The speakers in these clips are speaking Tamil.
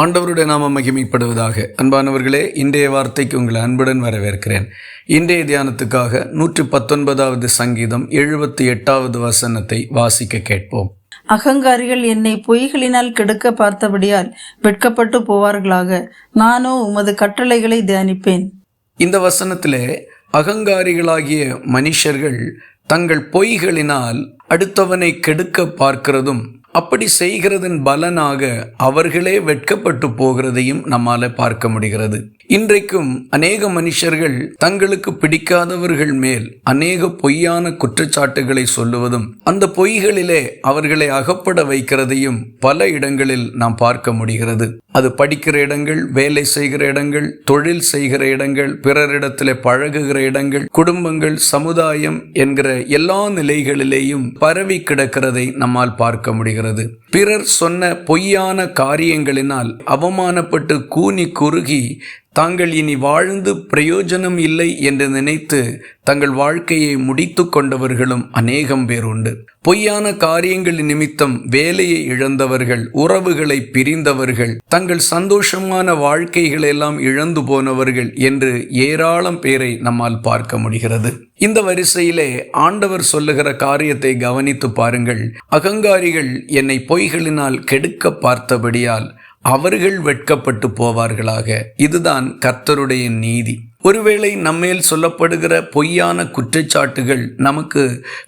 ஆண்டவருடைய நாமம் மகிமைப்படுவதாக. அன்பானவர்களே, இன்றைய வார்த்தைக்கு உங்களை அன்புடன் வரவேற்கிறேன். இன்றைய தியானத்துக்காக 119வது சங்கீதம் 78வது வசனத்தை வாசிக்க கேட்போம். அகங்காரிகள் என்னை பொய்களினால் கெடுக்க பார்த்தபடியால் வெட்கப்பட்டு போவார்களாக. நானோ உமது கட்டளைகளை தியானிப்பேன். இந்த வசனத்திலே அகங்காரிகளாகிய மனுஷர்கள் தங்கள் பொய்களினால் அடுத்தவனை கெடுக்க பார்க்கிறதும், அப்படி செய்கிறதன் பலனாக அவர்களே வெட்கப்பட்டு போகிறதையும் நம்மால பார்க்க முடிகிறது. இன்றைக்கும் அநேக மனுஷர்கள் தங்களுக்கு பிடிக்காதவர்கள் மேல் அநேக பொய்யான குற்றச்சாட்டுகளை சொல்லுவதும், அந்த பொய்களிலே அவர்களை அகப்பட வைக்கிறதையும் பல இடங்களில் நாம் பார்க்க முடிகிறது. அது படிக்கிற இடங்கள், வேலை செய்கிற இடங்கள், தொழில் செய்கிற இடங்கள், பிறரிடத்திலே பழகுகிற இடங்கள், குடும்பங்கள், சமுதாயம் என்கிற எல்லா நிலைகளிலேயும் பரவி கிடக்கிறதை நம்மால் பார்க்க முடிகிறது. பிறர் சொன்ன பொய்யான காரியங்களினால் அவமானப்பட்டு கூனி குறுகி தாங்கள் இனி வாழ்ந்து பிரயோஜனம் இல்லை என்று நினைத்து தங்கள் வாழ்க்கையை முடித்து கொண்டவர்களும் அநேகம் பேர் உண்டு. பொய்யான காரியங்கள் நிமித்தம் வேலையை இழந்தவர்கள், உறவுகளை பிரிந்தவர்கள், தங்கள் சந்தோஷமான வாழ்க்கைகள் எல்லாம் இழந்து போனவர்கள் என்று ஏராளம் பேரை நம்மால் பார்க்க முடிகிறது. இந்த வரிசையிலே ஆண்டவர் சொல்லுகிற காரியத்தை கவனித்து பாருங்கள். அகங்காரிகள் என்னை பொய்களினால் கெடுக்க பார்த்தபடியால் அவர்கள் வெட்கப்பட்டு போவார்களாக. இதுதான் கர்த்தருடைய நீதி. ஒருவேளை நம்மேல் சொல்லப்படுகிற பொய்யான குற்றச்சாட்டுகள் நமக்கு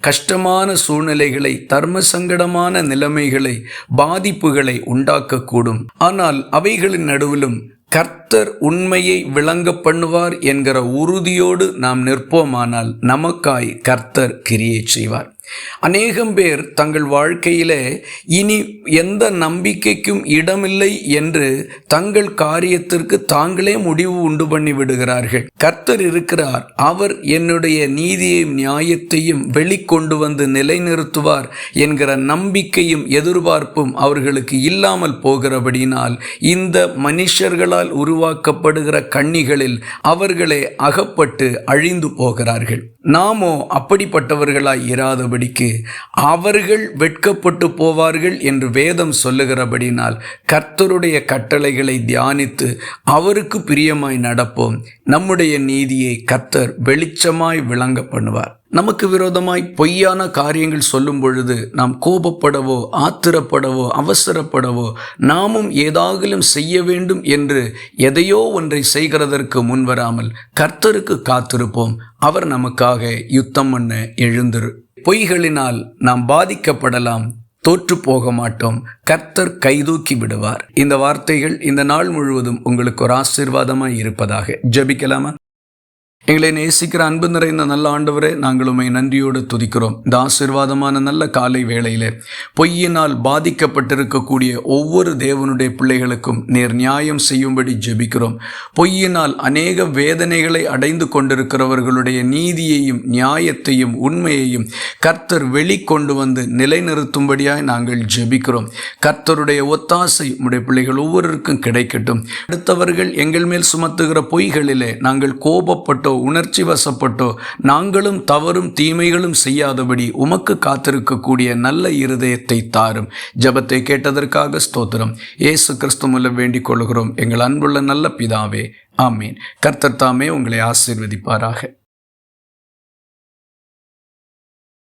கஷ்டமான சூழ்நிலைகளை, தர்ம சங்கடமான நிலைமைகளை, பாதிப்புகளை உண்டாக்கக்கூடும். ஆனால் அவைகளின் நடுவிலும் கர்த்தர் உண்மையை விளங்க பண்ணுவார் என்கிற உறுதியோடு நாம் நிற்போமானால் நமக்காய் கர்த்தர் கிரியை செய்வார். அநேகம் பேர் தங்கள் வாழ்க்கையிலே இனி எந்த நம்பிக்கைக்கும் இடமில்லை என்று தங்கள் காரியத்திற்கு தாங்களே முடிவு உண்டு பண்ணி விடுகிறார்கள். கர்த்தர் இருக்கிறார், அவர் என்னுடைய நீதியையும் நியாயத்தையும் வெளிக்கொண்டு வந்து நிலைநிறுத்துவார் என்கிற நம்பிக்கையும் எதிர்பார்ப்பும் அவர்களுக்கு இல்லாமல் போகிறபடினால் இந்த மனுஷர்களால் உருவாக்கப்படுகிற கண்ணிகளில் அவர்களே அகப்பட்டு அழிந்து போகிறார்கள். நாமோ அப்படிப்பட்டவர்களாய் இராதபடிக்கு அவர்கள் வெட்கப்பட்டு போவார்கள் என்று வேதம் சொல்லுகிறபடினால் கர்த்தருடைய கட்டளைகளை தியானித்து அவருக்கு பிரியமாய் நடப்போம். நம்முடைய நீதியை கர்த்தர் வெளிச்சமாய் விளங்க பண்ணுவார். நமக்கு விரோதமாய் பொய்யான காரியங்கள் சொல்லும் பொழுது நாம் கோபப்படவோ, ஆத்திரப்படவோ, அவசரப்படவோ, நாமும் ஏதாகிலும் செய்ய வேண்டும் என்று எதையோ ஒன்றை செய்கிறதற்கு முன்வராமல் கர்த்தருக்கு காத்திருப்போம். அவர் நமக்காக யுத்தம் பண்ண எழுந்திரு. பொய்களினால் நாம் பாதிக்கப்படலாம், தோற்று போக மாட்டோம். கர்த்தர் கைதூக்கி விடுவார். இந்த வார்த்தைகள் இந்த நாள் முழுவதும் உங்களுக்கு ஒரு ஆசீர்வாதமாய் இருப்பதாக. ஜெபிக்கலாமா? எங்களை நேசிக்கிற அன்பு நிறைந்த நல்ல ஆண்டவரே, நாங்கள் உம்மை நன்றியோடு துதிக்கிறோம். இந்த ஆசீர்வாதமான நல்ல காலை வேளையிலே பொய்யினால் பாதிக்கப்பட்டிருக்கக்கூடிய ஒவ்வொரு தேவனுடைய பிள்ளைகளுக்கும் நீர் நியாயம் செய்யும்படி ஜெபிக்கிறோம். பொய்யினால் அநேக வேதனைகளை அடைந்து கொண்டிருக்கிறவர்களுடைய நீதியையும் நியாயத்தையும் உண்மையையும் கர்த்தர் வெளிக்கொண்டு வந்து நிலைநிறுத்தும்படியாய் நாங்கள் ஜெபிக்கிறோம். கர்த்தருடைய ஒத்தாசை உம்முடைய பிள்ளைகள் ஒவ்வொருவருக்கும் கிடைக்கட்டும். அடுத்தவர்கள் எங்கள் மேல் சுமத்துகிற பொய்களிலே நாங்கள் கோபப்பட்டோ, உணர்ச்சி வசப்பட்டோ, நாங்களும் தவறும் தீமைகளும் செய்யாதபடி உமக்கு காத்திருக்கக்கூடிய நல்ல இருதயத்தை தாரும். ஜெபத்தை கேட்டதற்காக ஸ்தோத்திரம். இயேசு கிறிஸ்து மூலம் வேண்டிக் கொள்கிறோம் எங்கள் அன்புள்ள நல்ல பிதாவே, ஆமீன். கர்த்தர் தாமே உங்களை ஆசீர்வதிப்பாராக.